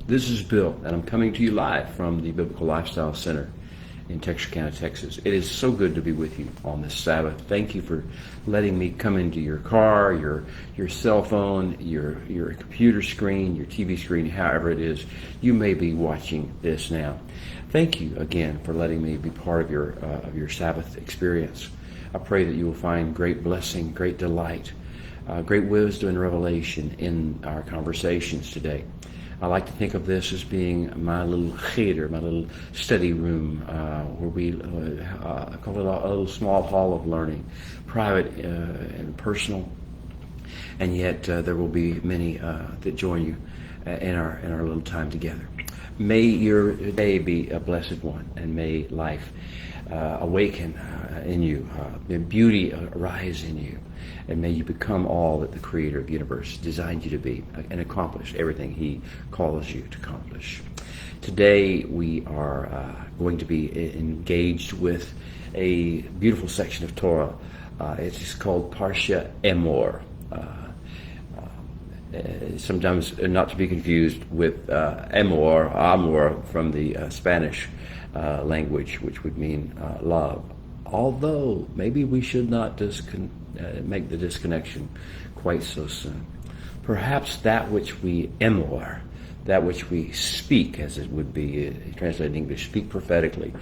This is Bill, and I'm coming to you live from the Biblical Lifestyle Center in Texarkana, Texas. It is so good to be with you on this Sabbath. Thank you for letting me come into your car, your cell phone, your computer screen, your TV screen, however it is you may be watching this now. Thank you again for letting me be part of your Sabbath experience. I pray that you will find great blessing, great delight, great wisdom and revelation in our conversations today. I like to think of this as being my little cheder, my little study room, where we call it a little small hall of learning, private and personal, and yet there will be many that join you in our little time together. May your day be a blessed one, and may life awaken in you, may beauty arise in you, and may you become all that the Creator of the universe designed you to be and accomplish everything He calls you to accomplish. Today we are going to be engaged with a beautiful section of Torah. It's called Parsha Emor. Sometimes not to be confused with Amor from the Spanish language, which would mean love. Although maybe we should not make the disconnection quite so soon. Perhaps that which we emor, that which we speak, as it would be translated in English, speak prophetically,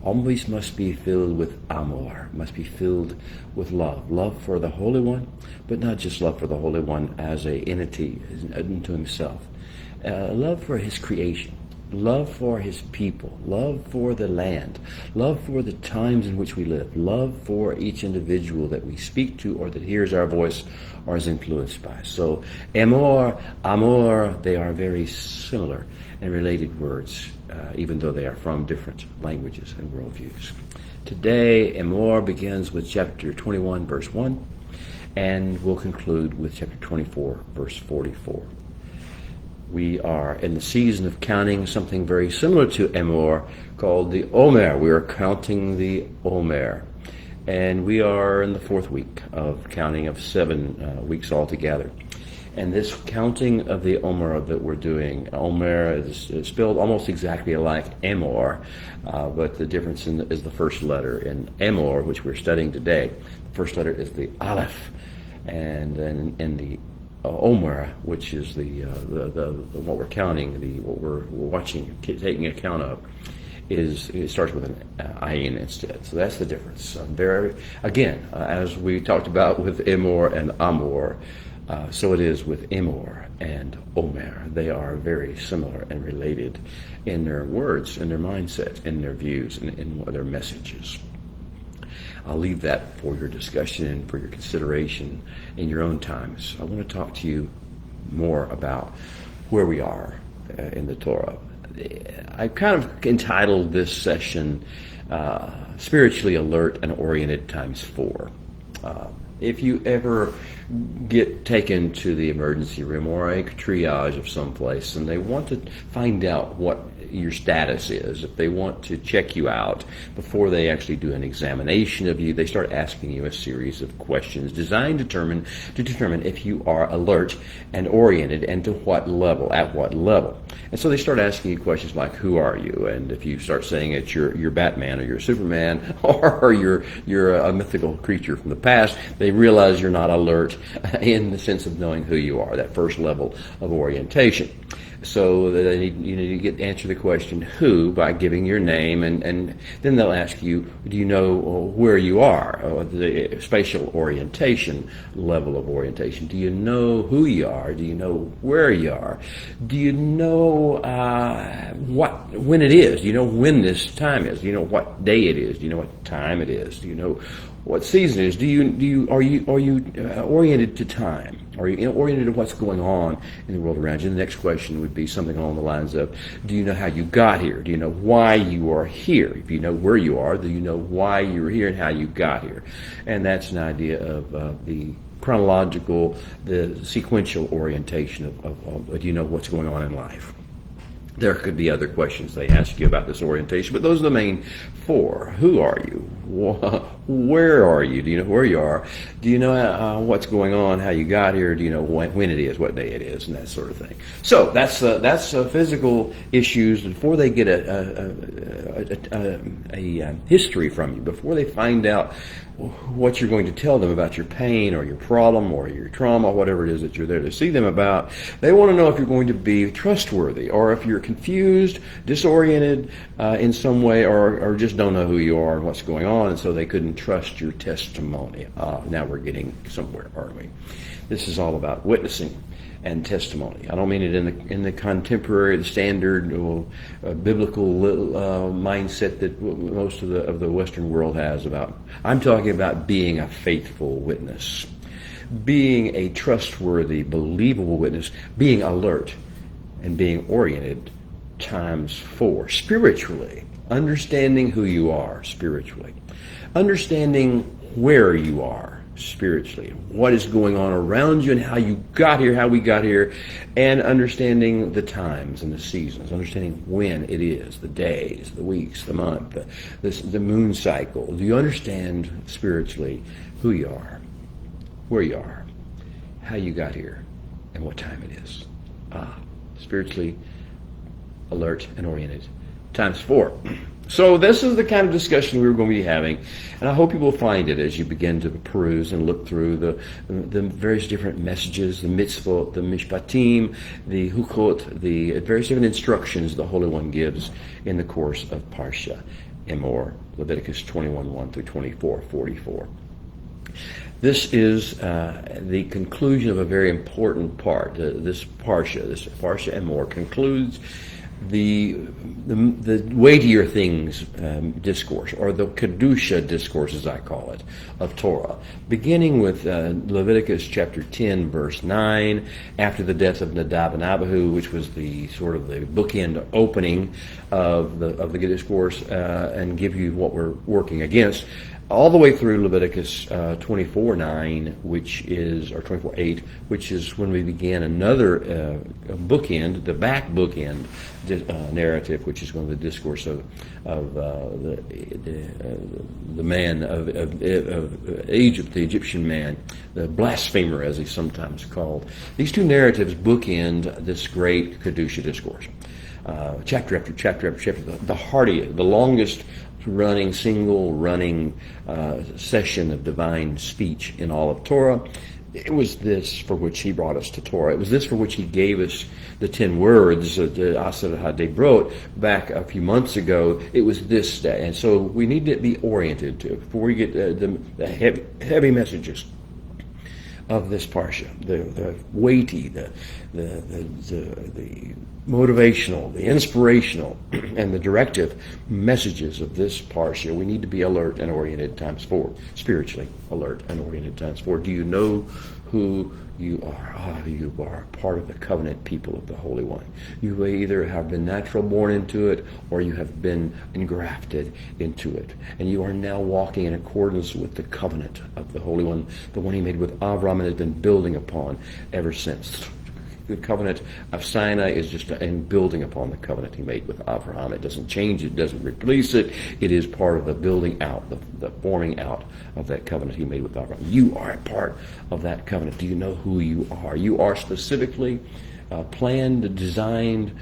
always must be filled with amor, must be filled with love for the Holy One, but not just love for the Holy One as a entity unto himself, love for his creation, love for his people, love for the land, love for the times in which we live, love for each individual that we speak to or that hears our voice or is influenced by. So emor, amor, they are very similar and related words, even though they are from different languages and worldviews. Today, emor begins with chapter 21, verse 1, and will conclude with chapter 24, verse 44. We are in the season of counting something very similar to Emor called the Omer. We are counting the Omer. And we are in the fourth week of counting of 7 weeks altogether. And this counting of the Omer that we're doing, Omer is spelled almost exactly like Emor, but the difference is the first letter. In Emor, which we're studying today, the first letter is the Aleph. And then in the Omer, which is the what we're counting, what we're watching, taking account of, it starts with an ayin instead. So that's the difference. Again, as we talked about with Emor and Amor, so it is with Emor and Omer. They are very similar and related in their words, in their mindset, in their views, and in their messages. I'll leave that for your discussion and for your consideration in your own times. I want to talk to you more about where we are in the Torah. I've kind of entitled this session Spiritually Alert and Oriented times 4. If you ever get taken to the emergency room or a triage of someplace and they want to find out what your status is, if they want to check you out before they actually do an examination of you, they start asking you a series of questions designed to determine if you are alert and oriented and at what level. And so they start asking you questions like, who are you? And if you start saying that you're Batman or you're Superman or you're a mythical creature from the past, they realize you're not alert in the sense of knowing who you are, that first level of orientation. So you need to answer the question who by giving your name, and then they'll ask you, do you know where you are, the spatial orientation level of orientation. Do you know who you are? Do you know where you are? Do you know when it is? Do you know when this time is? Do you know what day it is? Do you know what time it is? Do you know what season it is? Are you oriented to time? Are you oriented to what's going on in the world around you? The next question would be something along the lines of, do you know how you got here? Do you know why you are here? If you know where you are, do you know why you're here and how you got here? And that's an idea of the chronological, the sequential orientation of do you know what's going on in life? There could be other questions they ask you about this orientation, but those are the main four. Who are you? Where are you? Do you know where you are? Do you know what's going on, how you got here? Do you know when it is, what day it is, and that sort of thing? So that's physical issues before they get a history from you, before they find out what you're going to tell them about your pain or your problem or your trauma, whatever it is that you're there to see them about. They want to know if you're going to be trustworthy or if you're confused, disoriented in some way, or just don't know who you are and what's going on, and so they couldn't trust your testimony. Now we're getting somewhere, aren't we? This is all about witnessing and testimony. I don't mean it in the contemporary, the standard biblical mindset that most of the Western world has about. I'm talking about being a faithful witness, being a trustworthy, believable witness, being alert, and being oriented times 4 spiritually, understanding who you are spiritually, understanding where you are spiritually, what is going on around you and how you got here, how we got here, and understanding the times and the seasons, understanding when it is, the days, the weeks, the month, the moon cycle. Do you understand spiritually who you are, where you are, how you got here, and what time it is? Spiritually alert and oriented times 4. So this is the kind of discussion we're going to be having, and I hope you will find it as you begin to peruse and look through the various different messages, the mitzvot, the mishpatim, the hukot, the various different instructions the Holy One gives in the course of Parsha Emor, Leviticus 21:1 through 24:44. This is the conclusion of a very important part. This Parsha Emor concludes the weightier things discourse, or the Kedusha discourse, as I call it, of Torah, beginning with Leviticus chapter 10, verse 9, after the death of Nadab and Abihu, which was the sort of the bookend opening of the discourse, and give you what we're working against, all the way through Leviticus 24:9, which is, or 24:8, which is when we began another bookend, the back bookend narrative, which is going to be the discourse of the man of Egypt, the Egyptian man, the blasphemer, as he's sometimes called. These two narratives bookend this great Kedusha discourse, chapter after chapter after chapter. The longest single running session of divine speech in all of Torah. It was this for which he brought us to Torah. It was this for which he gave us the 10 words, the Asar HaDebrot, back a few months ago. It was this day. And so we need to be oriented to, before we get the heavy messages of this Parsha, the weighty, the motivational, the inspirational, and the directive messages of this Parsha. We need to be alert and oriented times 4, spiritually alert and oriented times 4. Do you know who you are? You are part of the covenant people of the Holy One. You either have been natural born into it, or you have been engrafted into it. And you are now walking in accordance with the covenant of the Holy One, the one he made with Avram and has been building upon ever since. The covenant of Sinai is just in building upon the covenant he made with Abraham. It doesn't change it, doesn't replace it. It is part of the building out, the forming out of that covenant he made with Abraham. You are a part of that covenant. Do you know who you are? You are specifically planned, designed,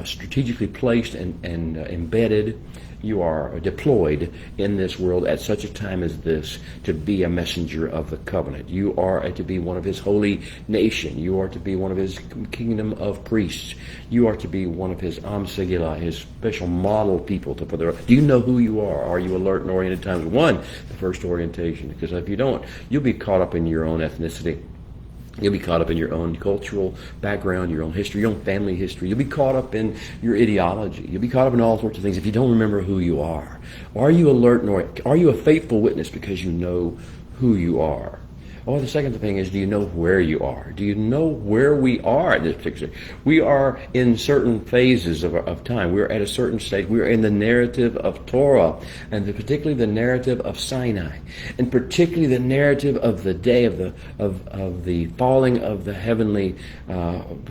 strategically placed, and embedded. You are deployed in this world at such a time as this to be a messenger of the covenant. You are to be one of his holy nation. You are to be one of his kingdom of priests. You are to be one of his Am Segillah, his special model people to put there. Do you know who you are? Are you alert and oriented times 1, the first orientation? Because if you don't, you'll be caught up in your own ethnicity. You'll be caught up in your own cultural background, your own history, your own family history. You'll be caught up in your ideology. You'll be caught up in all sorts of things if you don't remember who you are. Are you alert and are you a faithful witness because you know who you are? Oh, the second thing is, do you know where you are? Do you know where we are at this particular? We are in certain phases of time. We're at a certain stage. We're in the narrative of Torah, and particularly the narrative of Sinai, and particularly the narrative of the day of the falling of the heavenly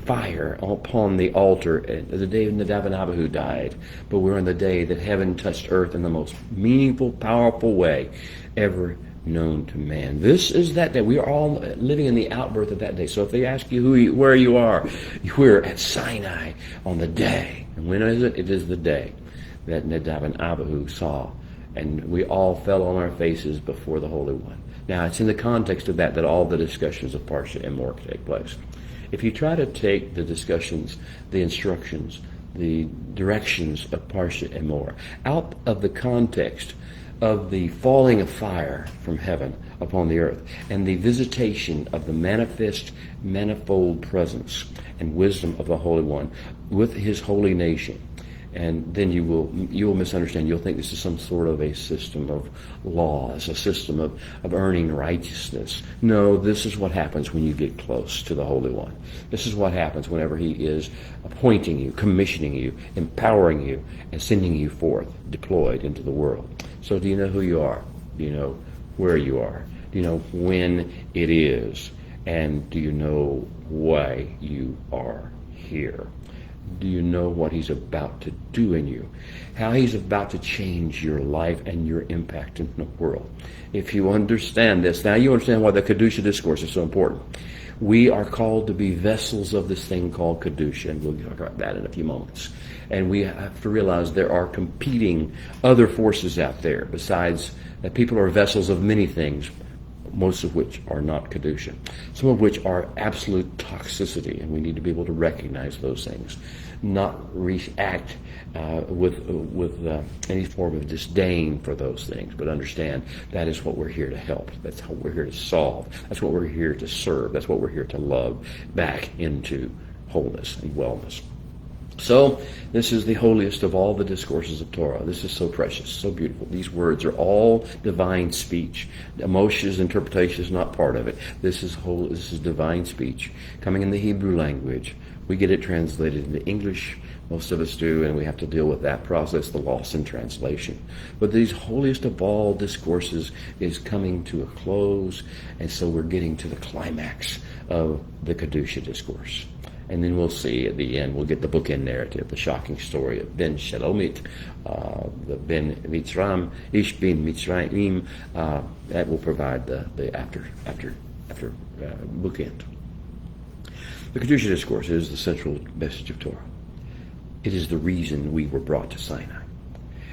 fire upon the altar, the day of Nadab and Abihu died. But we're on the day that heaven touched earth in the most meaningful, powerful way ever known to man. This is that day. We are all living in the outbirth of that day. So if they ask you where you are, we're at Sinai on the day. And when is it? It is the day that Nadab and Abihu saw. And we all fell on our faces before the Holy One. Now, it's in the context of that all the discussions of Parsha Emor take place. If you try to take the discussions, the instructions, the directions of Parsha Emor out of the context of the falling of fire from heaven upon the earth and the visitation of the manifold presence and wisdom of the Holy One with his holy nation, and then you will misunderstand. You'll think this is some sort of a system of laws, a system of earning righteousness. No, this is what happens when you get close to the Holy One. This is what happens whenever he is appointing you, commissioning you, empowering you, and sending you forth, deployed into the world. So do you know who you are? Do you know where you are? Do you know when it is? And do you know why you are here? Do you know what he's about to do in you? How he's about to change your life and your impact in the world? If you understand this, now you understand why the Kedusha discourse is so important. We are called to be vessels of this thing called Kedusha, and we'll talk about that in a few moments. And we have to realize there are competing other forces out there besides that. People are vessels of many things, most of which are not Kedusha, some of which are absolute toxicity, and we need to be able to recognize those things, not react with any form of disdain for those things, but understand that is what we're here to help. That's what we're here to solve. That's what we're here to serve. That's what we're here to love back into wholeness and wellness. So this is the holiest of all the discourses of Torah. This is so precious, so beautiful. These words are all divine speech. Moshe's interpretation is not part of it. This is divine speech coming in the Hebrew language. We get it translated into English. Most of us do, and we have to deal with that process, the loss in translation. But these holiest of all discourses is coming to a close, and so we're getting to the climax of the Kedusha discourse. And then we'll see at the end, we'll get the bookend narrative, the shocking story of Ben Shalomit, the Ben Mitzram, Ish Ben Mitzrayim. That will provide the after bookend. The Kedusha discourse is the central message of Torah. It is the reason we were brought to Sinai.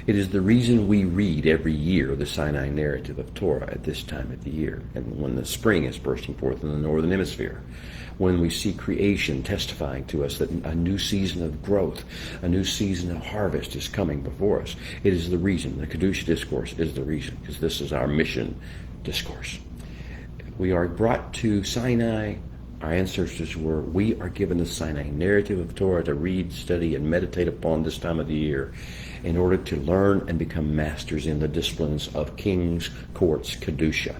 It is the reason we read every year the Sinai narrative of Torah at this time of the year, and when the spring is bursting forth in the northern hemisphere, when we see creation testifying to us that a new season of growth, a new season of harvest is coming before us. It is the reason. The Kedusha discourse is the reason, because this is our mission discourse. We are brought to Sinai. Our ancestors were. We are given the Sinai narrative of Torah to read, study, and meditate upon this time of the year in order to learn and become masters in the disciplines of kings, courts, Kedusha.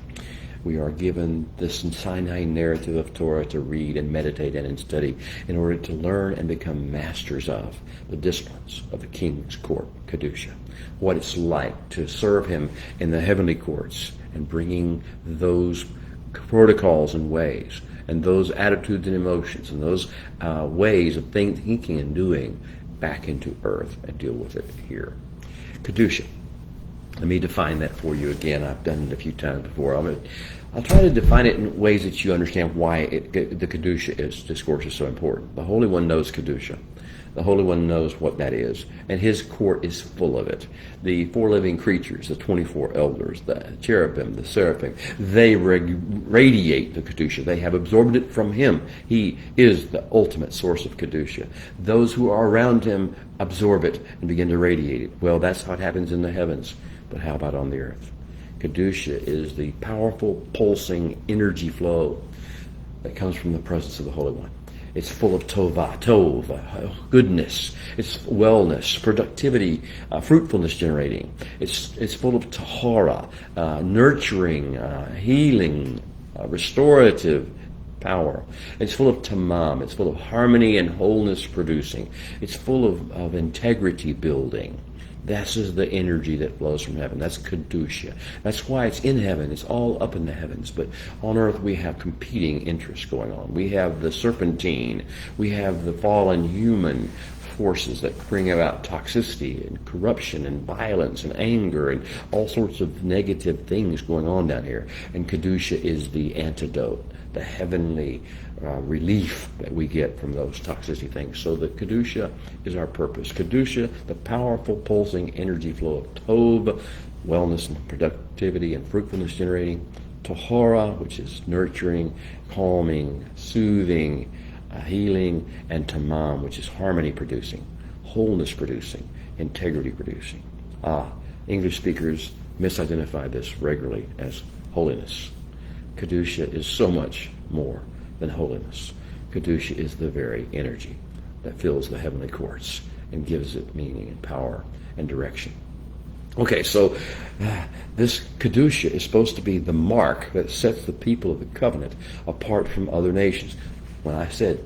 We are given this Sinai narrative of Torah to read and meditate and study in order to learn and become masters of the disciplines of the king's court, Kedusha. What it's like to serve him in the heavenly courts and bringing those protocols and ways and those attitudes and emotions and those ways of thinking and doing back into earth and deal with it here. Kedusha. Let me define that for you again. I've done it a few times before. I'll try to define it in ways that you understand why the Kedusha discourse is so important. The Holy One knows Kedusha. The Holy One knows what that is, and his court is full of it. The four living creatures, the 24 elders, the cherubim, the seraphim, they radiate the Kedusha. They have absorbed it from him. He is the ultimate source of Kedusha. Those who are around him absorb it and begin to radiate it. Well, that's how it happens in the heavens. But how about on the earth? Kedusha is the powerful, pulsing energy flow that comes from the presence of the Holy One. It's full of tov, goodness. It's wellness, productivity, fruitfulness generating. It's full of tahara, nurturing, healing, restorative power. It's full of tamam. It's full of harmony and wholeness producing. It's full of integrity building. This is the energy that flows from heaven. That's Kedusha. That's why it's in heaven. It's all up in the heavens. But on earth we have competing interests going on. We have the serpentine. We have the fallen human forces that bring about toxicity and corruption and violence and anger and all sorts of negative things going on down here. And Kedusha is the antidote, the heavenly relief that we get from those toxicity things. So the Kedusha is our purpose. Kedusha, the powerful pulsing energy flow of Tov, wellness and productivity and fruitfulness generating. Tahora, which is nurturing, calming, soothing, healing, and Tamam, which is harmony producing, wholeness producing, integrity producing. English speakers misidentify this regularly as holiness. Kedusha is so much more than holiness. Kedusha is the very energy that fills the heavenly courts and gives it meaning and power and direction. Okay, so this Kedusha is supposed to be the mark that sets the people of the covenant apart from other nations. When I said,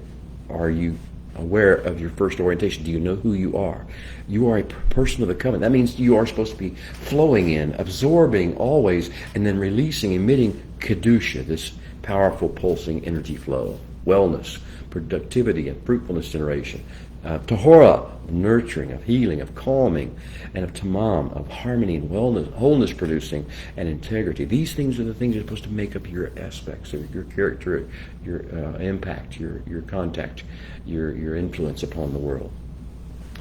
are you aware of your first orientation? Do you know who you are? You are a person of the covenant. That means you are supposed to be flowing in, absorbing always, and then releasing, emitting Kedusha, this powerful pulsing energy flow, wellness, productivity, and fruitfulness generation. Tahora, nurturing, of healing, of calming, and of tamam, of harmony and wellness, wholeness producing, and integrity. These things are the things that are supposed to make up your aspects of your character, your impact, your contact, your influence upon the world.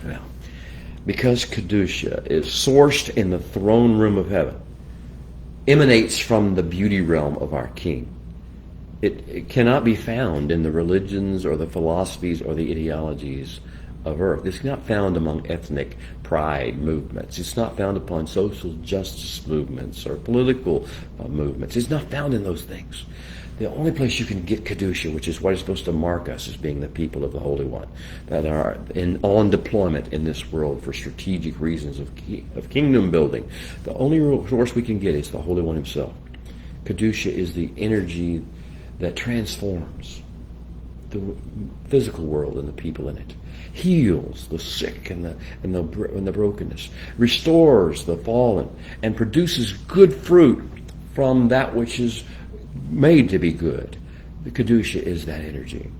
Well, because Kedusha is sourced in the throne room of heaven, emanates from the beauty realm of our King. It cannot be found in the religions or the philosophies or the ideologies of earth. It's not found among ethnic pride movements. It's not found upon social justice movements or political movements. It's not found in those things. The only place you can get Kedusha, which is what is supposed to mark us as being the people of the Holy One, that are on deployment in this world for strategic reasons of kingdom building, the only source we can get is the Holy One himself. Kedusha is the energy that transforms the physical world and the people in it, heals the sick and the brokenness, restores the fallen, and produces good fruit from that which is made to be good. The Kedusha is that energy,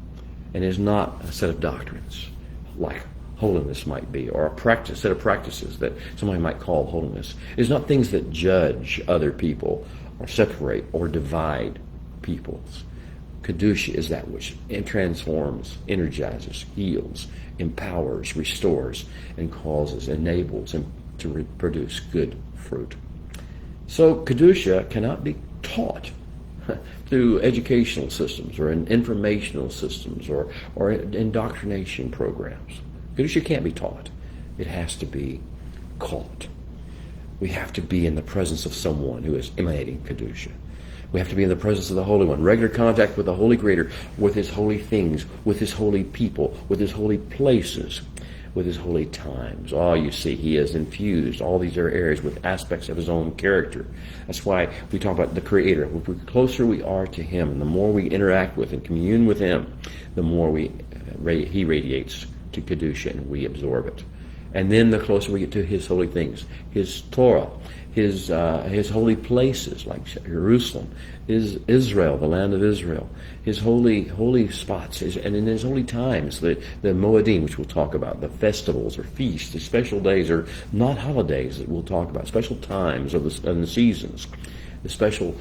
and is not a set of doctrines like holiness might be, or a set of practices that somebody might call holiness. It's not things that judge other people or separate or divide peoples. Kedusha is that which transforms, energizes, heals, empowers, restores, and causes, enables him to produce good fruit. So Kedusha cannot be taught through educational systems or in informational systems or indoctrination programs. Kedusha can't be taught. It has to be caught. We have to be in the presence of someone who is emanating Kedusha. We have to be in the presence of the Holy One, regular contact with the Holy Creator, with His holy things, with His holy people, with His holy places, with His holy times. You see, He has infused all these areas with aspects of His own character. That's why we talk about the Creator. The closer we are to Him, and the more we interact with and commune with Him, the more He radiates to Kedusha, and we absorb it. And then the closer we get to His holy things, His Torah, His holy places like Jerusalem, is Israel, the land of Israel, His holy spots, and in His holy times, the Moedim, which we'll talk about, the festivals or feasts, the special days or not holidays that we'll talk about, special times of the seasons, the special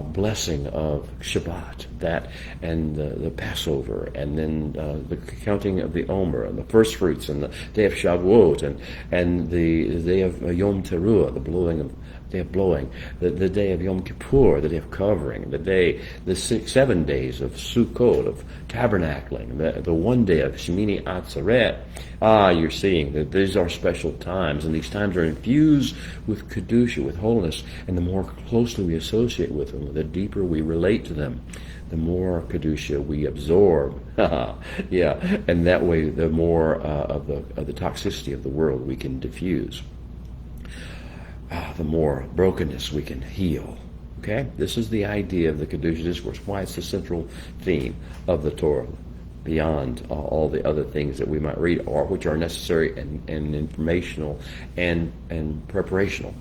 blessing of Shabbat, that and the Passover, and then the counting of the Omer, and the first fruits, and the day of Shavuot, and the day of Yom Teruah, the day of blowing, the day of Yom Kippur, the day of covering, the 7 days of Sukkot, of tabernacling, the one day of Shemini Atzeret. You're seeing that these are special times, and these times are infused with Kedusha, with holiness, and the more closely we associate with them, the deeper we relate to them, the more Kedusha we absorb. Yeah, and that way the more of the toxicity of the world we can diffuse. The more brokenness we can heal, Okay? This is the idea of the Kedusha discourse, why it's the central theme of the Torah, beyond all the other things that we might read, or which are necessary and informational and preparational.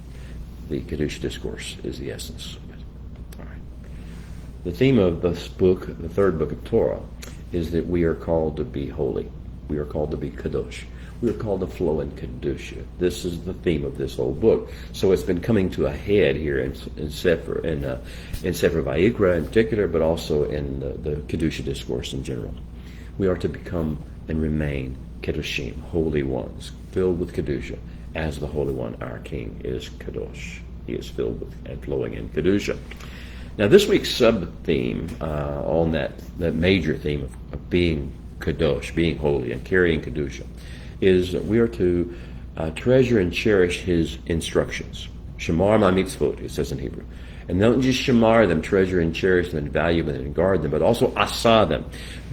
The Kedusha discourse is the essence. All right. The theme of this book, the third book of Torah, is that we are called to be holy. We are called to be kadosh. We are called to flow in Kedusha. This is the theme of this whole book. So it's been coming to a head here in Sefer Vayikra in particular, but also in the Kedusha discourse in general. We are to become and remain Kedoshim, holy ones, filled with Kedusha, as the Holy One, our King, is Kadosh. He is filled with and flowing in Kedusha. Now, this week's sub-theme on that major theme of being Kadosh, being holy, and carrying Kedusha, is that we are to treasure and cherish His instructions. Shamar ma mitzvot, it says in Hebrew. And don't just shamar them, treasure and cherish them, and value them, and guard them, but also asa them,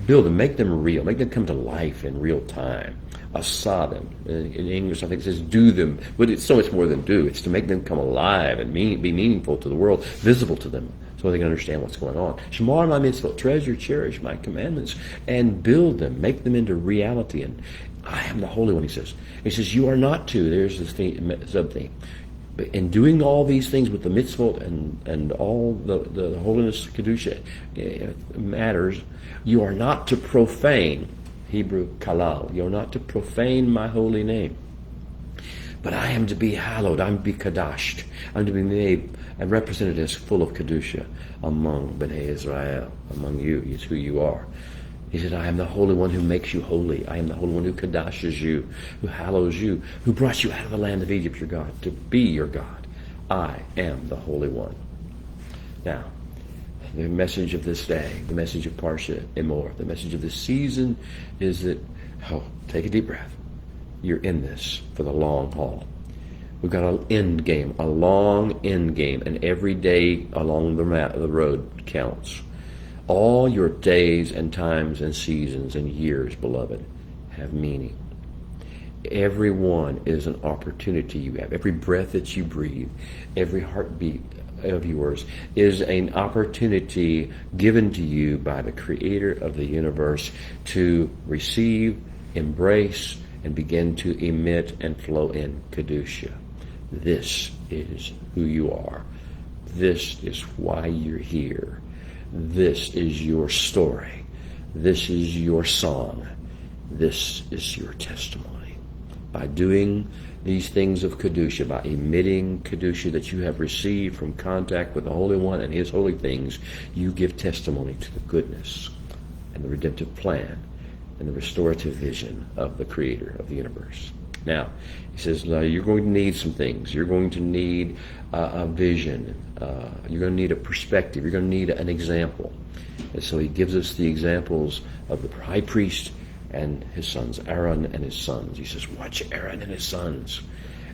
build them, make them real, make them come to life in real time. Asa them. In English, I think it says do them, but it's so much more than do. It's to make them come alive and be meaningful to the world, visible to them, so they can understand what's going on. Shamar ma mitzvot, treasure, cherish my commandments, and build them, make them into reality. And I am the Holy One, he says. He says, you are not to. There's this sub-theme. But in doing all these things with the mitzvot and all the holiness, Kedusha matters, you are not to profane, Hebrew kalal, you are not to profane my holy name. But I am to be hallowed, I'm to be kadashed, I'm to be made and represented as full of Kedusha among Bnei Israel, among you, is who you are. He said, I am the Holy One who makes you holy. I am the Holy One who kadashes you, who hallows you, who brought you out of the land of Egypt, your God, to be your God. I am the Holy One. Now, the message of this day, the message of Parsha Emor, the message of this season is that, take a deep breath. You're in this for the long haul. We've got an end game, a long end game, and every day along the road counts. All your days and times and seasons and years, beloved, have meaning. Every one is an opportunity you have. Every breath that you breathe, every heartbeat of yours is an opportunity given to you by the Creator of the universe to receive, embrace, and begin to emit and flow in Kedusha. This is who you are. This is why you're here. This is your story. This is your song. This is your testimony. By doing these things of Kedusha, by emitting Kedusha that you have received from contact with the Holy One and His holy things, you give testimony to the goodness and the redemptive plan and the restorative vision of the Creator of the universe. Now, he says, now you're going to need some things. You're going to need a vision. You're going to need a perspective. You're going to need an example. And so he gives us the examples of the high priest and his sons, Aaron and his sons. He says, watch Aaron and his sons.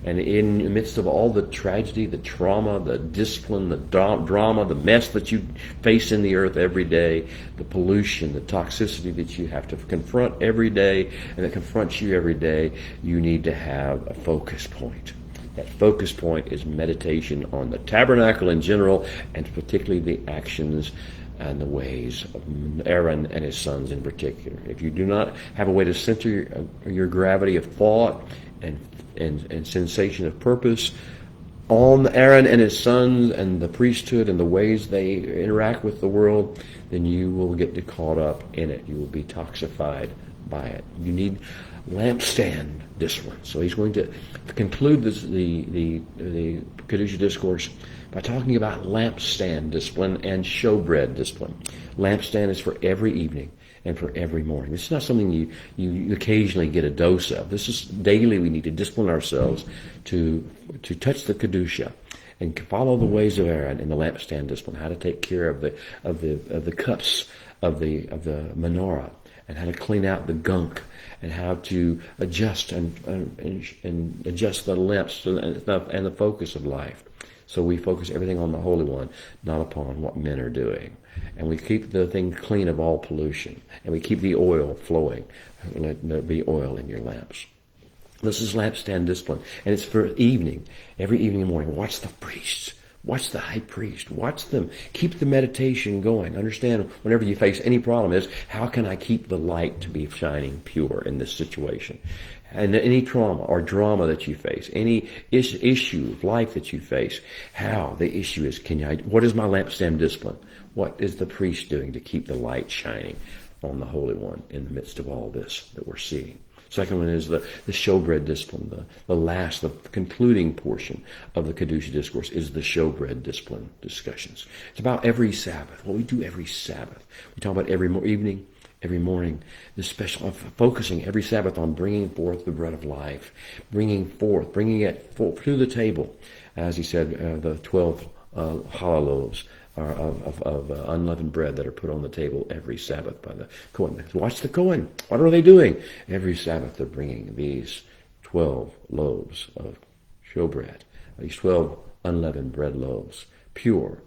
And in the midst of all the tragedy, the trauma, the discipline, the drama, the mess that you face in the earth every day, the pollution, the toxicity that you have to confront every day and that confronts you every day, you need to have a focus point. That focus point is meditation on the tabernacle in general, and particularly the actions and the ways of Aaron and his sons in particular. If you do not have a way to center your gravity of thought and sensation of purpose on Aaron and his sons and the priesthood and the ways they interact with the world, then you will get caught up in it. You will be toxified by it. You need lampstand discipline. So he's going to conclude the Kedusha discourse by talking about lampstand discipline and showbread discipline. Lampstand is for every evening and for every morning. This is not something you occasionally get a dose of. This is daily. We need to discipline ourselves to touch the Kedusha and follow the ways of Aaron in the lampstand discipline. How to take care of the cups of the menorah, and how to clean out the gunk, and how to adjust and adjust the lamps and the focus of life. So we focus everything on the Holy One, not upon what men are doing. And we keep the thing clean of all pollution. And we keep the oil flowing. Let there be oil in your lamps. This is lampstand discipline. And it's for evening, every evening and morning. Watch the priests Watch the high priest. Watch them. Keep the meditation going. Understand whenever you face any problem is, how can I keep the light to be shining pure in this situation? And any trauma or drama that you face, any issue of life that you face, how the issue is, what is my lampstand discipline? What is the priest doing to keep the light shining on the Holy One in the midst of all this that we're seeing? Second one is the showbread discipline. The concluding portion of the Kedusha discourse is the showbread discipline discussions. It's about every Sabbath, what we do every Sabbath. We talk about every evening, every morning, the special focusing every Sabbath on bringing forth the bread of life, bringing it to the table. As he said, the 12 challah loaves of unleavened bread that are put on the table every Sabbath by the Kohen. Watch the Kohen. What are they doing? Every Sabbath they're bringing these 12 loaves of showbread, these 12 unleavened bread loaves, pure,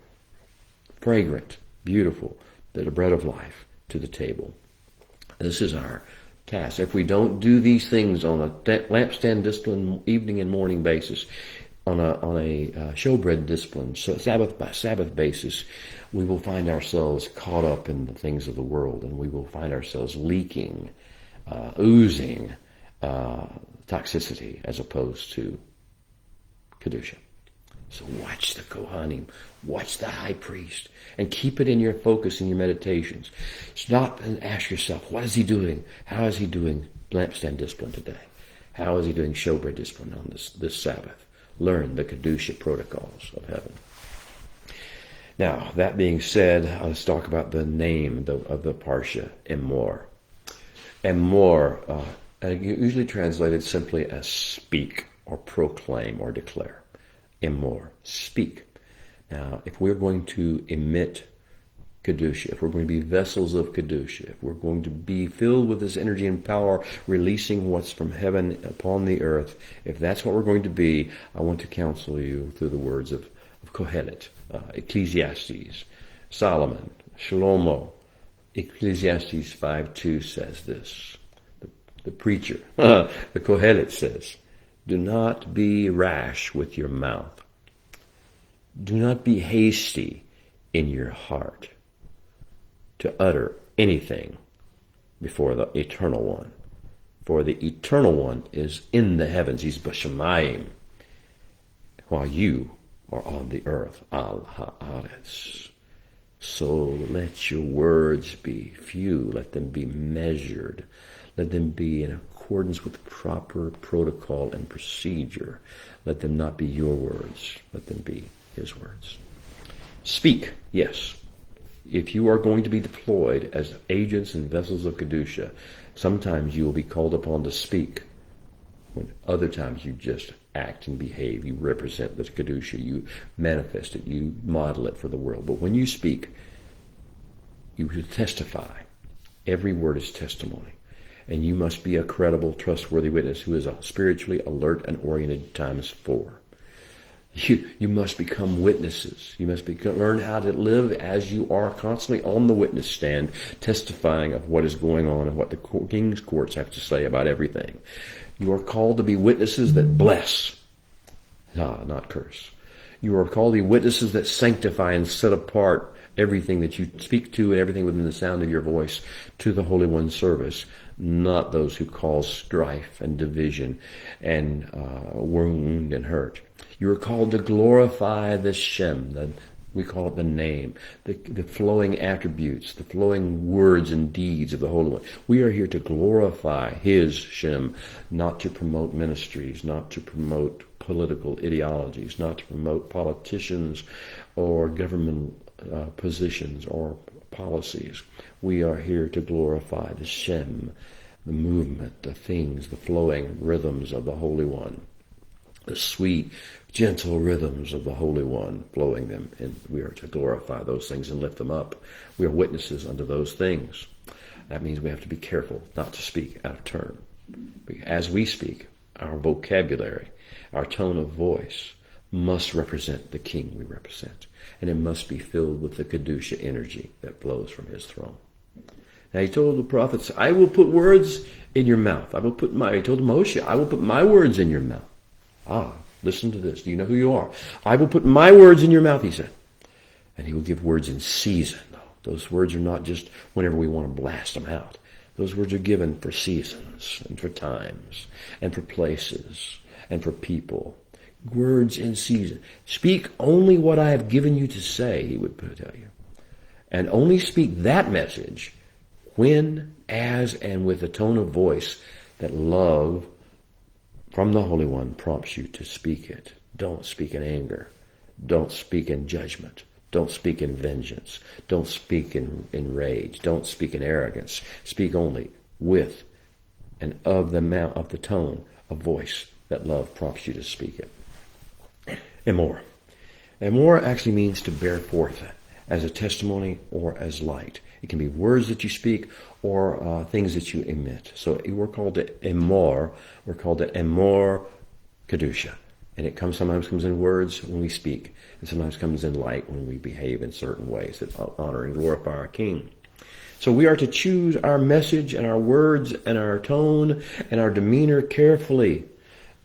fragrant, beautiful, the bread of life to the table. This is our task. If we don't do these things on a lampstand discipline evening and morning basis, on a showbread discipline, so Sabbath by Sabbath basis, we will find ourselves caught up in the things of the world, and we will find ourselves leaking, oozing toxicity as opposed to Kedusha. So watch the Kohanim, watch the high priest, and keep it in your focus in your meditations. Stop and ask yourself, what is he doing? How is he doing lampstand discipline today? How is he doing showbread discipline on this Sabbath? Learn the Kedusha protocols of heaven. Now, that being said, let's talk about the name of the Parsha, Emor. Emor, usually translated simply as speak or proclaim or declare. Emor, speak. Now, if we're going to emit Kedusha, if we're going to be vessels of Kedusha, if we're going to be filled with this energy and power, releasing what's from heaven upon the earth, if that's what we're going to be, I want to counsel you through the words of Kohelet, Ecclesiastes, Solomon, Shlomo. Ecclesiastes 5:2 says this. The preacher, the Kohelet says, do not be rash with your mouth. Do not be hasty in your heart to utter anything before the Eternal One. For the Eternal One is in the heavens. He's B'Shamayim, while you are on the earth, Al Haaretz. So let your words be few. Let them be measured. Let them be in accordance with proper protocol and procedure. Let them not be your words. Let them be his words. Speak, yes. If you are going to be deployed as agents and vessels of Kedusha, sometimes you will be called upon to speak, when other times you just act and behave. You represent the Kedusha, you manifest it, you model it for the world. But when you speak, you should testify. Every word is testimony. And you must be a credible, trustworthy witness who is spiritually alert and oriented times 4. You must become witnesses. You must learn how to live as you are constantly on the witness stand, testifying of what is going on and what the king's courts have to say about everything. You are called to be witnesses that bless, not curse. You are called to be witnesses that sanctify and set apart everything that you speak to and everything within the sound of your voice to the Holy One's service, not those who cause strife and division and wound and hurt. You are called to glorify the Shem, we call it the name, the flowing attributes, the flowing words and deeds of the Holy One. We are here to glorify his Shem, not to promote ministries, not to promote political ideologies, not to promote politicians or government positions or policies. We are here to glorify the Shem, the movement, the things, the flowing rhythms of the Holy One, the sweet, gentle rhythms of the Holy One, flowing them, and we are to glorify those things and lift them up. We are witnesses unto those things. That means we have to be careful not to speak out of turn. As we speak, our vocabulary, our tone of voice must represent the King we represent, and it must be filled with the Kedusha energy that flows from his throne. Now he told the prophets, I will put words in your mouth. He told Moshe, I will put my words in your mouth. Listen to this. Do you know who you are? I will put my words in your mouth, he said. And he will give words in season. Those words are not just whenever we want to blast them out. Those words are given for seasons and for times and for places and for people. Words in season. Speak only what I have given you to say, he would tell you. And only speak that message when, as, and with a tone of voice that love from the Holy One prompts you to speak it. Don't speak in anger. Don't speak in judgment. Don't speak in vengeance. Don't speak in rage. Don't speak in arrogance. Speak only with and of the tone of voice that love prompts you to speak it. Emor. Emor actually means to bear forth as a testimony or as light. It can be words that you speak or things that you emit. So we're called it Emor. We're called it Emor Kedusha. And it sometimes comes in words when we speak, and sometimes comes in light when we behave in certain ways that honor and glorify our King. So we are to choose our message and our words and our tone and our demeanor carefully,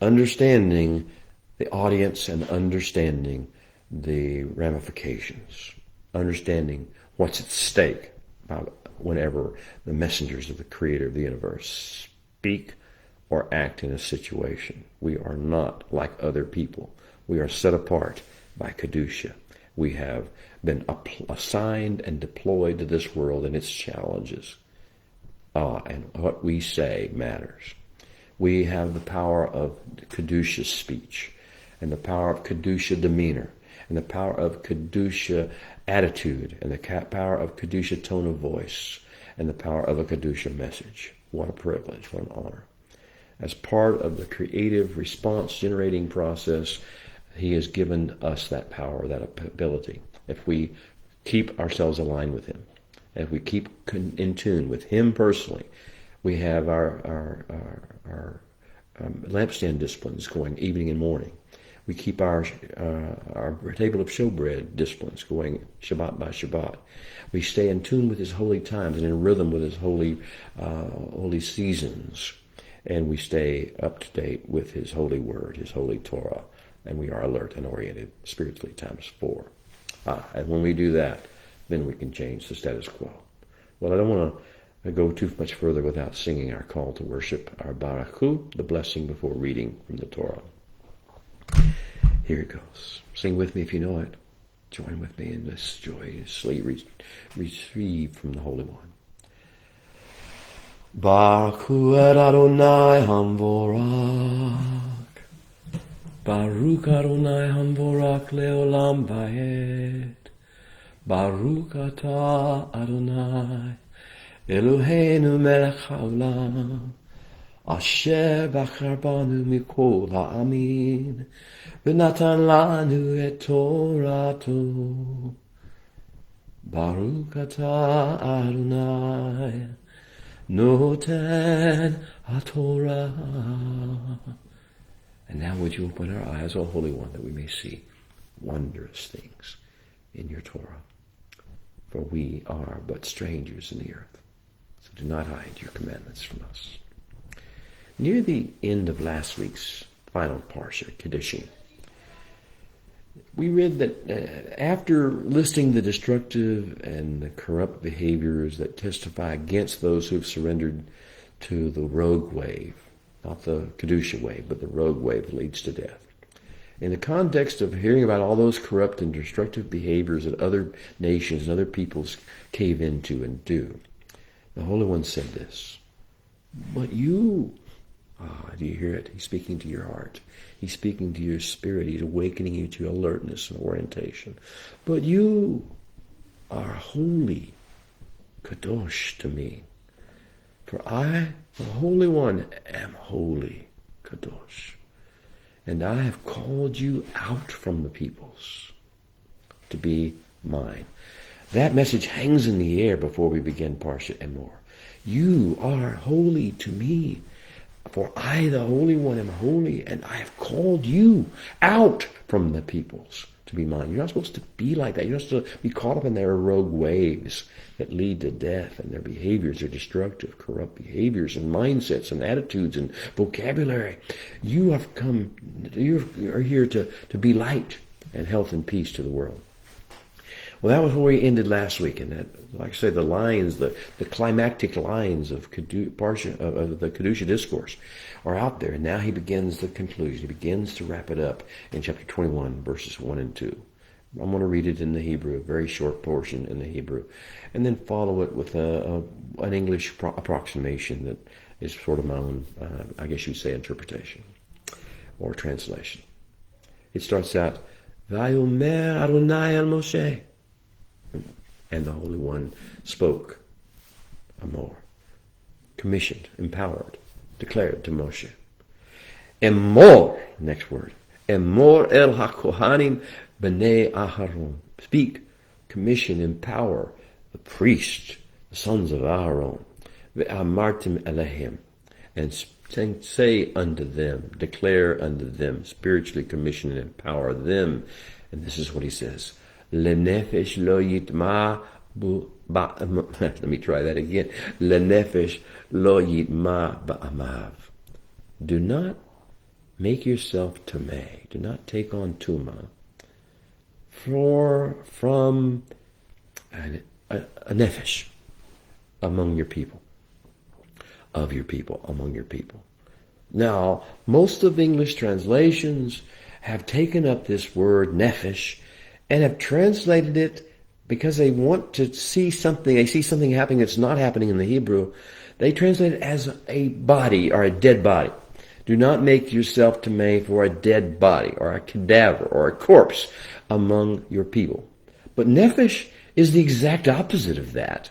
understanding the audience and understanding the ramifications, understanding what's at stake whenever the messengers of the Creator of the universe speak or act in a situation. We are not like other people. We are set apart by Kedusha. We have been assigned and deployed to this world and its challenges. And what we say matters. We have the power of Kedusha speech, and the power of Kedusha demeanor, and the power of Kedusha attitude, and the power of Kedusha tone of voice, and the power of a Kedusha message. What a privilege, what an honor. As part of the creative response generating process, he has given us that power, that ability. If we keep ourselves aligned with him, if we keep in tune with him personally, we have our lampstand disciplines going evening and morning. We keep our table of showbread disciplines going Shabbat by Shabbat. We stay in tune with his holy times and in rhythm with his holy seasons. And we stay up to date with his holy word, his holy Torah. And we are alert and oriented spiritually times 4. And when we do that, then we can change the status quo. Well, I don't want to go too much further without singing our call to worship, our Barachu, the blessing before reading from the Torah. Here it goes. Sing with me if you know it. Join with me in this joyously receive from the Holy One. Baruch et Adonai Hamvorak. Baruch Adonai Hamvorak leolam vaed. Baruch atah Adonai Eloheinu melech haolam. Asher bachar banu mikol ha'amin v'natan lanu et Torato. Baruch atah Adonai Noten HaTorah. And now would you open our eyes, O Holy One, that we may see wondrous things in your Torah. For we are but strangers in the earth. So do not hide your commandments from us. Near the end of last week's final parsha, Kedoshim, we read that after listing the destructive and the corrupt behaviors that testify against those who've surrendered to the rogue wave, not the Kedusha wave, but the rogue wave that leads to death. In the context of hearing about all those corrupt and destructive behaviors that other nations and other peoples cave into and do, the Holy One said this, but you, do you hear it? He's speaking to your heart. He's speaking to your spirit. He's awakening you to alertness and orientation. But you are holy, kadosh to me. For I, the Holy One, am holy, kadosh. And I have called you out from the peoples to be mine. That message hangs in the air before we begin Parsha Emor. You are holy to me. For I, the Holy One, am holy, and I have called you out from the peoples to be mine. You're not supposed to be like that. You're not supposed to be caught up in their rogue ways that lead to death, and their behaviors are destructive, corrupt behaviors and mindsets and attitudes and vocabulary. You are here to be light and health and peace to the world. Well, that was where we ended last week, and that, like I say, the lines, the climactic lines of the Kedusha discourse are out there. And now he begins the conclusion. He begins to wrap it up in chapter 21, verses 1 and 2. I'm going to read it in the Hebrew, a very short portion in the Hebrew, and then follow it with an English approximation that is sort of my own, I guess you'd say, interpretation or translation. It starts out, Vayomer Adonai el Moshe. And the Holy One spoke, Emor, commissioned, empowered, declared to Moshe. Emor, next word, Emor el HaKohanim b'nei Aharon. Speak, commission, empower the priests, the sons of Aharon. Ve'amartim elehem. And say unto them, declare unto them, spiritually commission and empower them. And this is what he says. Lenefesh lo yitma let me try that again. Lenefesh lo yitma ba'amav. Do not make yourself tameh. Do not take on tuma from a nefesh among your people, of your people, among your people. Now, most of English translations have taken up this word nefesh and have translated it because they want to see something. They see something happening that's not happening in the Hebrew. They translate it as a body or a dead body. Do not make yourself tameh for a dead body or a cadaver or a corpse among your people. But nefesh is the exact opposite of that.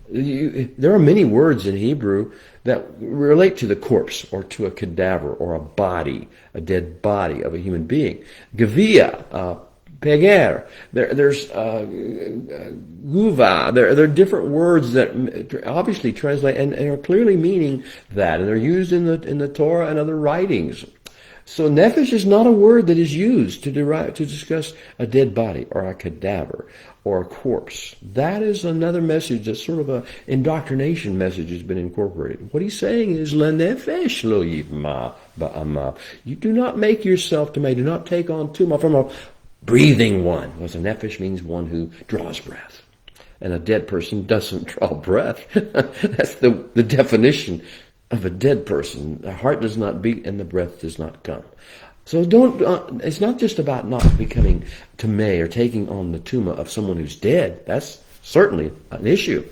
There are many words in Hebrew that relate to the corpse or to a cadaver or a body, a dead body of a human being. Gavia, Peger, there's guva. There are different words that obviously translate and are clearly meaning that, and they're used in the Torah and other writings. So nefesh is not a word that is used to discuss a dead body or a cadaver or a corpse. That is another message, that's sort of an indoctrination message has been incorporated. What he's saying is, lenefesh lo yitma ba'amav. You do not make yourself tameh. Do not take on tuma from a breathing one. Because a nefesh means one who draws breath. And a dead person doesn't draw breath. That's the definition of a dead person. The heart does not beat and the breath does not come. So it's not just about not becoming tameh or taking on the tuma of someone who's dead. That's certainly an issue,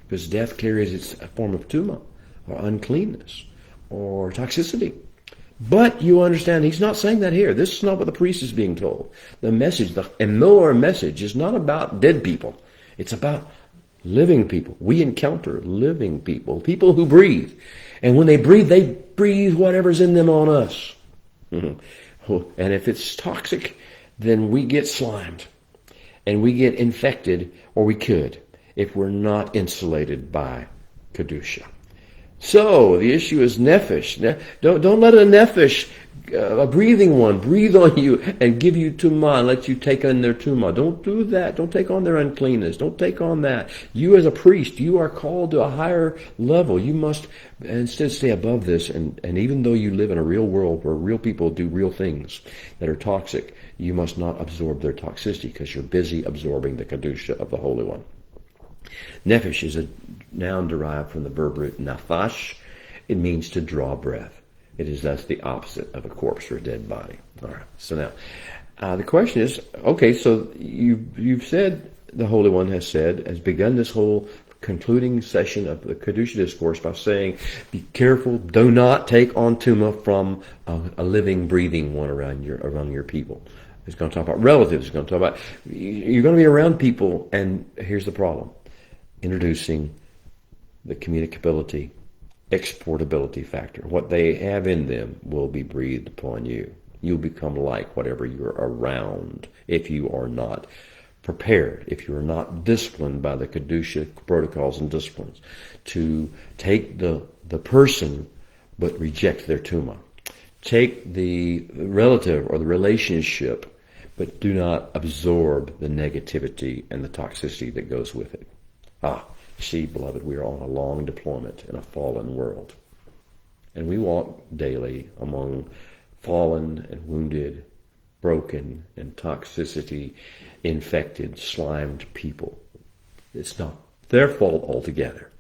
because death carries its form of tuma or uncleanness or toxicity. But you understand, he's not saying that here. This is not what the priest is being told. The message, the Emor message, is not about dead people. It's about living people. We encounter living people, people who breathe. And when they breathe whatever's in them on us. And if it's toxic, then we get slimed. And we get infected, or we could, if we're not insulated by Kedusha. So, the issue is nefesh. Don't let a nefesh, a breathing one, breathe on you and give you tumah and let you take on their tumah. Don't do that. Don't take on their uncleanness. Don't take on that. You as a priest, you are called to a higher level. You must instead stay above this. And even though you live in a real world where real people do real things that are toxic, you must not absorb their toxicity because you're busy absorbing the Kedusha of the Holy One. Nefesh is a noun derived from the verb root nafash. It means to draw breath. It is thus the opposite of a corpse or a dead body. All right. So now, the question is, okay, so you've said, the Holy One has begun this whole concluding session of the Kedusha discourse by saying, be careful, do not take on tuma from a living, breathing one around your people. It's going to talk about relatives. It's going to talk about, you're going to be around people, and here's the problem. Introducing the communicability, exportability factor. What they have in them will be breathed upon you. You'll become like whatever you're around if you are not prepared, if you are not disciplined by the Kedusha protocols and disciplines to take the person but reject their tuma. Take the relative or the relationship but do not absorb the negativity and the toxicity that goes with it. See, beloved, we are on a long deployment in a fallen world. And we walk daily among fallen and wounded, broken and toxicity infected, slimed people. It's not their fault altogether.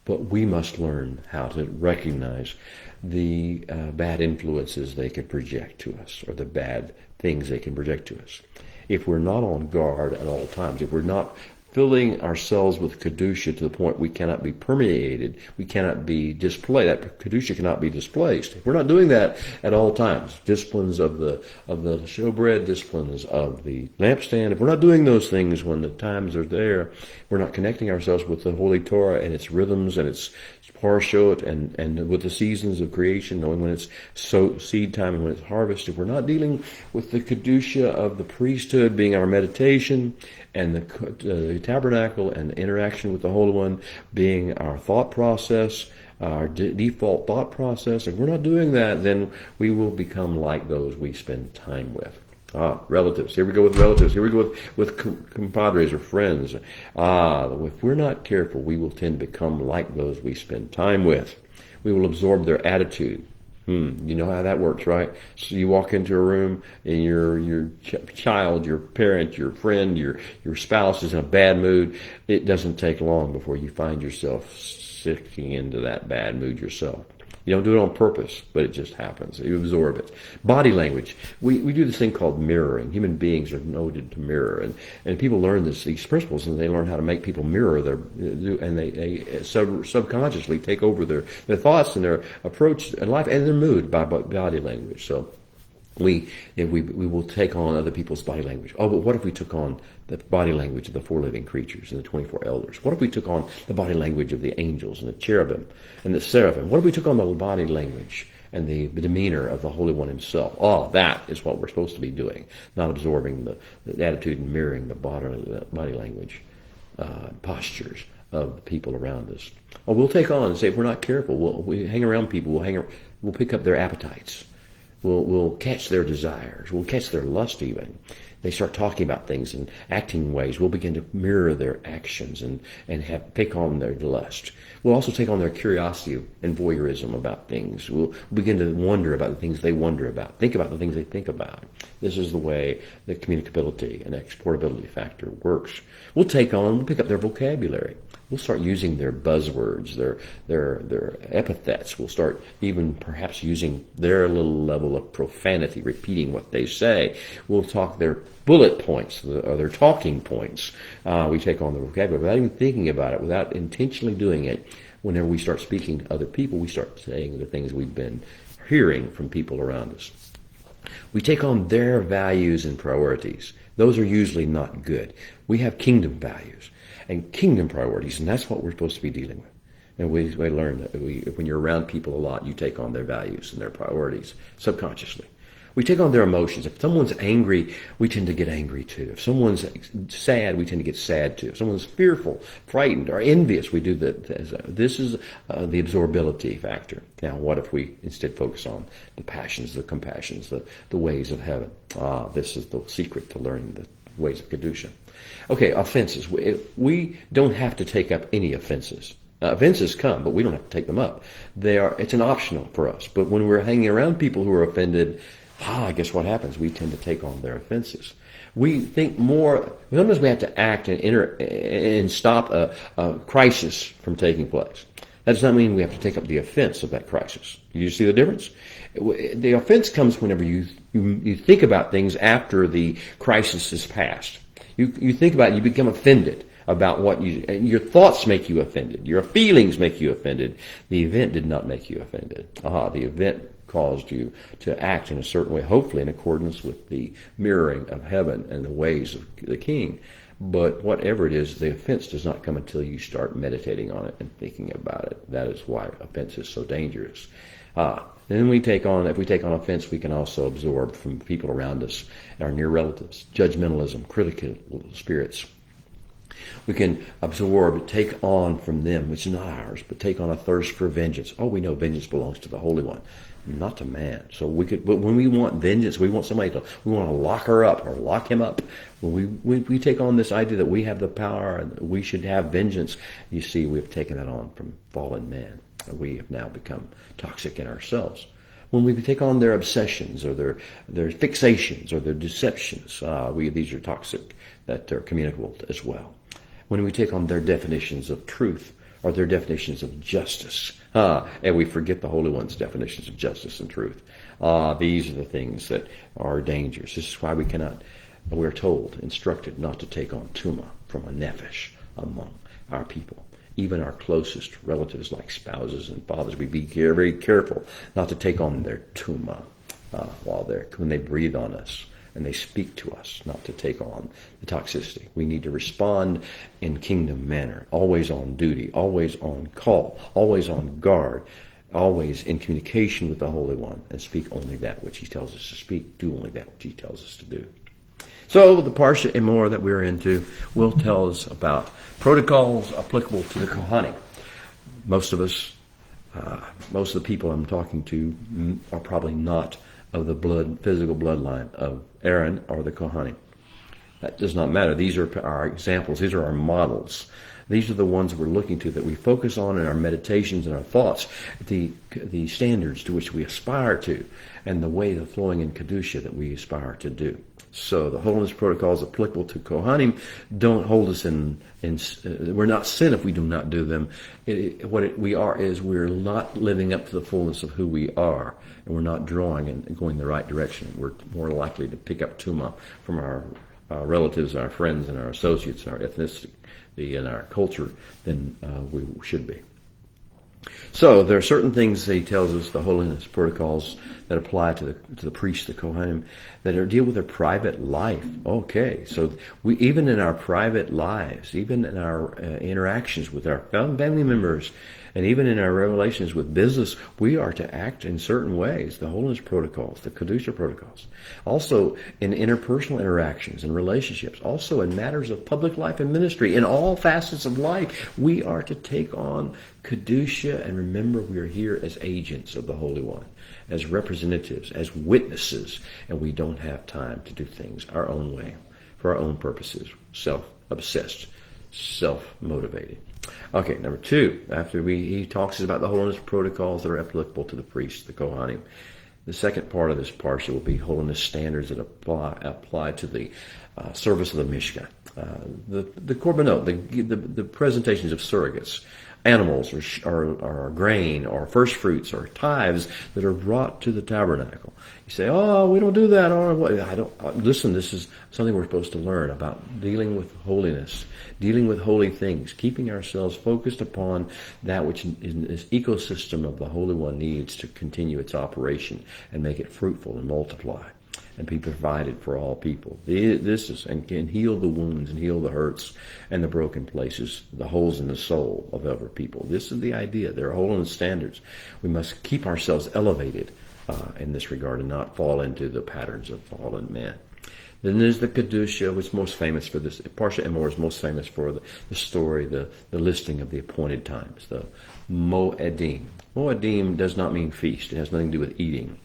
But we must learn how to recognize the bad influences they can project to us, or the bad things they can project to us. If we're not on guard at all times, if we're not filling ourselves with Kedusha to the point we cannot be permeated, we cannot be displaced, that Kedusha cannot be displaced. If we're not doing that at all times, disciplines of the showbread, disciplines of the lampstand, if we're not doing those things when the times are there, we're not connecting ourselves with the Holy Torah and its rhythms and its parashot and with the seasons of creation, knowing when it's seed time and when it's harvest, if we're not dealing with the Kedusha of the priesthood being our meditation, and the tabernacle and the interaction with the Holy One being our thought process, our default thought process, if we're not doing that, then we will become like those we spend time with. Relatives. Here we go with relatives. Here we go with compadres or friends. If we're not careful, we will tend to become like those we spend time with. We will absorb their attitude. You know how that works, right? So you walk into a room and your child, your parent, your friend, your spouse is in a bad mood. It doesn't take long before you find yourself sinking into that bad mood yourself. You don't do it on purpose, but it just happens. You absorb it. Body language. We do this thing called mirroring. Human beings are noted to mirror, and people learn these principles, and they learn how to make people mirror and they subconsciously take over their thoughts and their approach in life and their mood by body language. So we will take on other people's body language. But what if we took on the body language of the four living creatures and the 24 elders? What if we took on the body language of the angels and the cherubim and the seraphim? What if we took on the body language and the demeanor of the Holy One himself? That is what we're supposed to be doing, not absorbing the attitude and mirroring the body language postures of the people around us. We'll take on and say, if we're not careful, we hang around people, we'll pick up their appetites. We'll catch their desires. We'll catch their lust even. They start talking about things and acting in ways. We'll begin to mirror their actions and take on their lust. We'll also take on their curiosity and voyeurism about things. We'll begin to wonder about the things they wonder about. Think about the things they think about. This is the way the communicability and exportability factor works. We'll pick up their vocabulary. We'll start using their buzzwords, their epithets. We'll start even perhaps using their little level of profanity, repeating what they say. We'll talk their bullet points, or their talking points. We take on the vocabulary without even thinking about it, without intentionally doing it. Whenever we start speaking to other people, we start saying the things we've been hearing from people around us. We take on their values and priorities. Those are usually not good. We have kingdom values and kingdom priorities, and that's what we're supposed to be dealing with. And we learn that when you're around people a lot, you take on their values and their priorities subconsciously. We take on their emotions. If someone's angry, we tend to get angry too. If someone's sad, we tend to get sad too. If someone's fearful, frightened, or envious, we do that. This is the absorbability factor. Now, what if we instead focus on the passions, the compassions, the ways of heaven? This is the secret to learning the ways of Kedusha. Okay, offenses. We don't have to take up any offenses. Offenses come, but we don't have to take them up. It's an optional for us. But when we're hanging around people who are offended, guess what happens? We tend to take on their offenses. We think more. Sometimes we have to act and stop a crisis from taking place. That does not mean we have to take up the offense of that crisis. You see the difference? The offense comes whenever you think about things after the crisis is past. You think about it, you become offended about your thoughts make you offended. Your feelings make you offended. The event did not make you offended. The event caused you to act in a certain way, hopefully in accordance with the mirroring of heaven and the ways of the King. But whatever it is, the offense does not come until you start meditating on it and thinking about it. That is why offense is so dangerous. Then if we take on offense, we can also absorb from people around us, our near relatives, judgmentalism, critical spirits. We can absorb, take on from them, which is not ours, but take on a thirst for vengeance. Oh, we know vengeance belongs to the Holy One, not to man. So we could, but when we want vengeance, we want somebody to, we want to lock her up or lock him up. When we take on this idea that we have the power and we should have vengeance, you see, we've taken that on from fallen man. And we have now become toxic in ourselves. When we take on their obsessions or their fixations or their deceptions, these are toxic, that they're communicable as well. When we take on their definitions of truth or their definitions of justice, and we forget the Holy One's definitions of justice and truth, these are the things that are dangerous. This is why we're told, instructed not to take on tuma from a nefesh among our people. Even our closest relatives like spouses and fathers, we be very careful not to take on their tuma when they breathe on us and they speak to us, not to take on the toxicity. We need to respond in kingdom manner, always on duty, always on call, always on guard, always in communication with the Holy One, and speak only that which he tells us to speak, do only that which he tells us to do. So the Parsha Emor that we're into will tell us about protocols applicable to the Kohanim. Most of us, most of the people I'm talking to are probably not of the physical bloodline of Aaron or the Kohanim. That does not matter. These are our examples. These are our models. These are the ones we're looking to, that we focus on in our meditations and our thoughts, the standards to which we aspire to, and the way of flowing in Kedusha that we aspire to do. So the holiness protocols applicable to Kohanim don't hold us we're not sin if we do not do them. We are is we're not living up to the fullness of who we are, and we're not drawing and going the right direction. We're more likely to pick up tuma from our relatives, our friends, and our associates, and our ethnicity, and our culture than we should be. So there are certain things that he tells us, the holiness protocols that apply to the priests, the Kohanim, that deal with their private life. Okay, so we even in our private lives, even in our interactions with our family members, and even in our relations with business, we are to act in certain ways. The holiness protocols, the Kedusha protocols. Also in interpersonal interactions and relationships. Also in matters of public life and ministry. In all facets of life, we are to take on Kedusha and remember we are here as agents of the Holy One, as representatives, as witnesses, and we don't have time to do things our own way, for our own purposes, self-obsessed, self-motivated. Okay, number 2, after he talks about the holiness protocols that are applicable to the priests, the Kohanim. The second part of this parsha will be holiness standards that apply to the service of the Mishkan. The korbanot, the presentations of surrogates, animals or grain or first fruits or tithes that are brought to the tabernacle. You say, oh, we don't do that. Listen, this is something we're supposed to learn about dealing with holiness, dealing with holy things, keeping ourselves focused upon that which in this ecosystem of the Holy One needs to continue its operation and make it fruitful and multiply and be provided for all people. This is, and can heal the wounds and heal the hurts and the broken places, the holes in the soul of other people. This is the idea. There are holiness standards. We must keep ourselves elevated in this regard and not fall into the patterns of fallen man. Then there's the Kedusha, which is most famous for this. Parsha Emor is most famous for the story, the listing of the appointed times, the Moedim. Moedim does not mean feast. It has nothing to do with eating.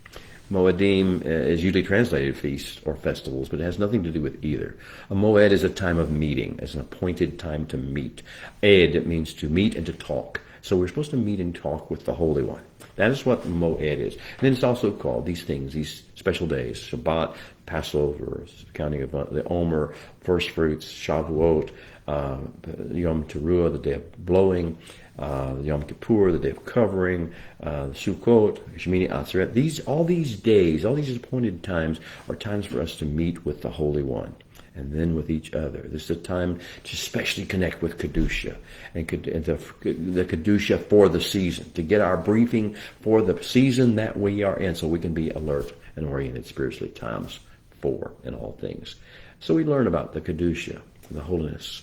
Moedim is usually translated feasts or festivals, but it has nothing to do with either. A moed is a time of meeting, as an appointed time to meet. Ed, it means to meet and to talk. So we're supposed to meet and talk with the Holy One. That is what moed is. And then it's also called these things, these special days, Shabbat, Passover, counting of the Omer, first fruits, Shavuot, Yom Teruah, the day of blowing, Yom Kippur, the day of covering, Sukkot, Shemini Atzeret. All these days, all these appointed times are times for us to meet with the Holy One and then with each other. This is a time to especially connect with Kedusha and the Kedusha for the season, to get our briefing for the season that we are in so we can be alert and oriented spiritually times 4 in all things. So we learn about the Kedusha, the holiness,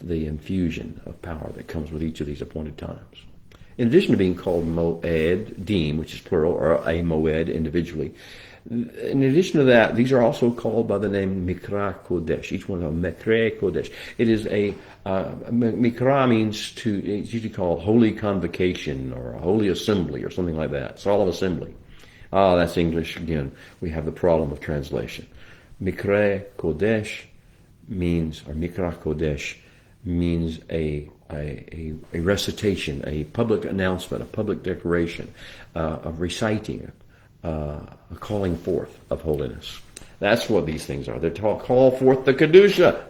the infusion of power that comes with each of these appointed times. In addition to being called Moed, Deem, which is plural, or a Moed individually, in addition to that, these are also called by the name Mikra Kodesh. Each one of them, Mikra Kodesh. It is Mikra means it's usually called holy convocation or a holy assembly or something like that. Solemn assembly. That's English again. We have the problem of translation. Mikra Kodesh means, or Mikra Kodesh means a recitation, a public announcement, a public declaration, of reciting, a calling forth of holiness. That's what these things are. They're to call forth the Kedusha.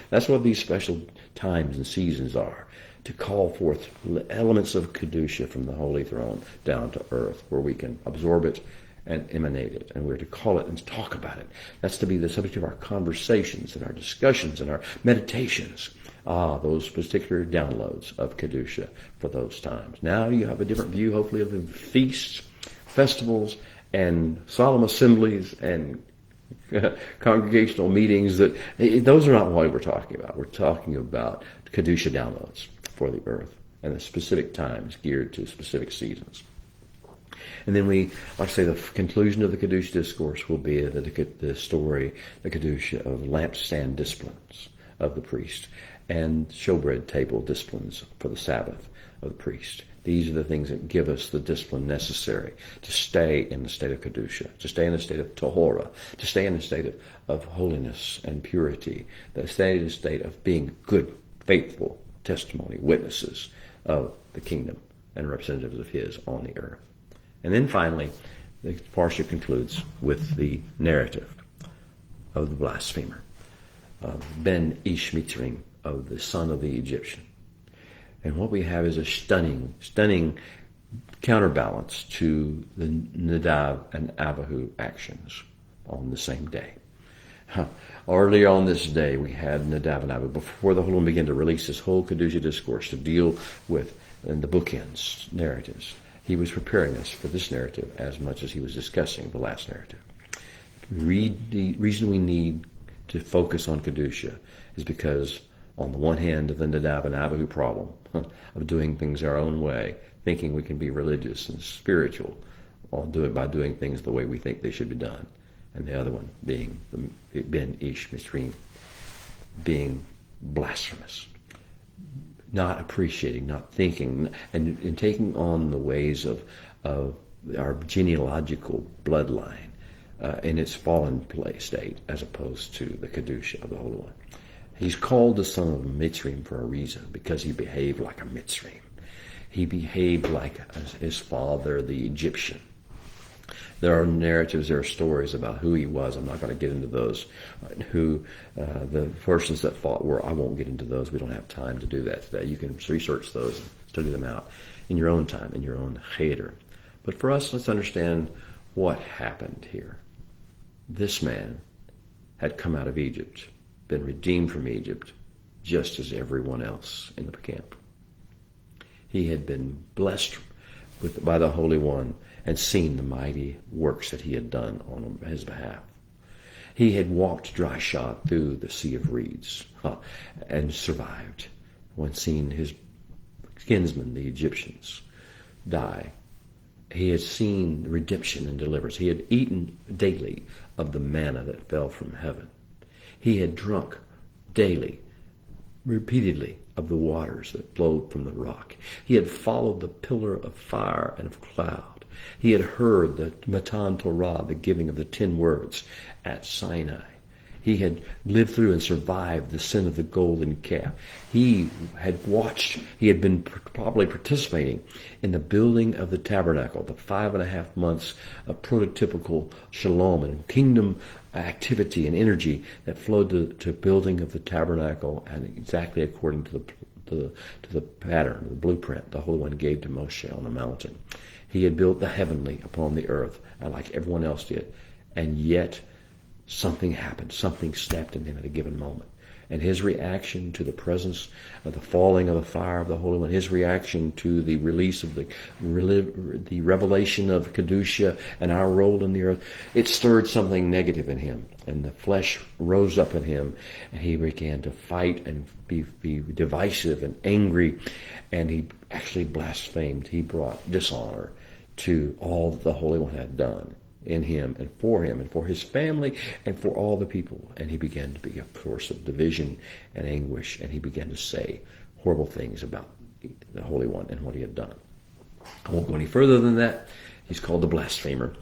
That's what these special times and seasons are. To call forth elements of Kedusha from the Holy Throne down to earth, where we can absorb it and emanate it. And we're to call it and talk about it. That's to be the subject of our conversations and our discussions and our meditations. Those particular downloads of Kedusha for those times. Now you have a different view, hopefully, of the feasts, festivals, and solemn assemblies and congregational meetings. Those are not what we're talking about. We're talking about Kedusha downloads for the earth and the specific times geared to specific seasons. And then like I say, the conclusion of the Kedusha discourse will be the story, the Kedusha of lampstand disciplines of the priest and showbread table disciplines for the Sabbath of the priest. These are the things that give us the discipline necessary to stay in the state of Kedusha, to stay in the state of Tahora, to stay in the state of holiness and purity, to stay in the state of being good, faithful testimony, witnesses of the kingdom and representatives of his on the earth. And then finally, the parsha concludes with the narrative of the blasphemer, of Ben Ish Mitzrayim, of the son of the Egyptian. And what we have is a stunning counterbalance to the Nadav and Abihu actions on the same day. Earlier on this day, we had Nadav and Abihu, before the Holy One began to release this whole Kedusha discourse to deal with in the bookends narratives. He was preparing us for this narrative as much as he was discussing the last narrative. The reason we need to focus on Kedusha is because, on the one hand, of the Nadav and Abihu problem of doing things our own way, thinking we can be religious and spiritual, or do it by doing things the way we think they should be done. And the other one being the Ben Ish Mitzrayim, being blasphemous, not appreciating, not thinking, and taking on the ways of our genealogical bloodline in its fallen state, as opposed to the Kedusha of the Holy One. He's called the son of Mitzrayim for a reason, because he behaved like a Mitzrayim. He behaved like his father, the Egyptian. There are narratives, there are stories about who he was. I'm not going to get into those. Who the persons that fought were. I won't get into those. We don't have time to do that today. You can research those and study them out in your own time, in your own cheder. But for us, let's understand what happened here. This man had come out of Egypt, been redeemed from Egypt, just as everyone else in the camp. He had been blessed by the Holy One and seen the mighty works that he had done on his behalf. He had walked dry shod through the sea of reeds and survived when seeing his kinsmen, the Egyptians, die. He had seen redemption and deliverance. He had eaten daily of the manna that fell from heaven. He had drunk daily, repeatedly, of the waters that flowed from the rock. He had followed the pillar of fire and of cloud. He had heard the Matan Torah, the giving of the 10 words at Sinai. He had lived through and survived the sin of the golden calf. He had watched, he had been probably participating in the building of the tabernacle, the 5.5 months of prototypical shalom and kingdom activity and energy that flowed to building of the tabernacle, and exactly according to the pattern, the blueprint the Holy One gave to Moshe on the mountain. He had built the heavenly upon the earth, like everyone else did, and yet something happened. Something snapped in him at a given moment. And his reaction to the presence of the falling of the fire of the Holy One, his reaction to the release of the revelation of Kedusha and our role in the earth, it stirred something negative in him. And the flesh rose up in him, and he began to fight and be divisive and angry. And he actually blasphemed. He brought dishonor to all that the Holy One had done in him and for his family and for all the people. And he began to be a source of division and anguish, and he began to say horrible things about the Holy One and what he had done. I won't go any further than that. He's called the blasphemer.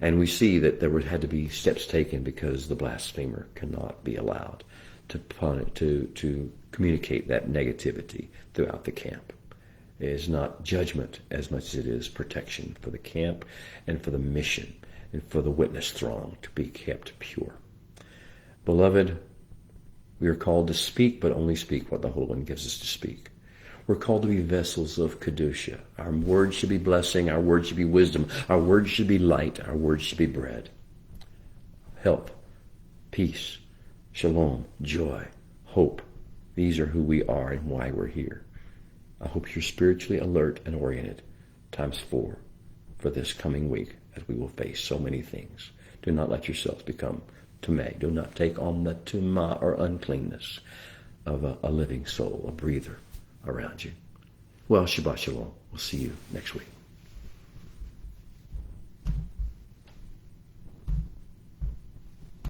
And we see that there had to be steps taken because the blasphemer cannot be allowed to communicate that negativity throughout the camp. It is not judgment as much as it is protection for the camp and for the mission and for the witness throng to be kept pure. Beloved, we are called to speak, but only speak what the Holy One gives us to speak. We're called to be vessels of Kedusha. Our words should be blessing. Our words should be wisdom. Our words should be light. Our words should be bread. Health, peace, shalom, joy, hope. These are who we are and why we're here. I hope you're spiritually alert and oriented ×4 for this coming week as we will face so many things. Do not let yourselves become tamei. Do not take on the tuma or uncleanness of a living soul, a breather around you. Well, Shabbat Shalom. We'll see you next week.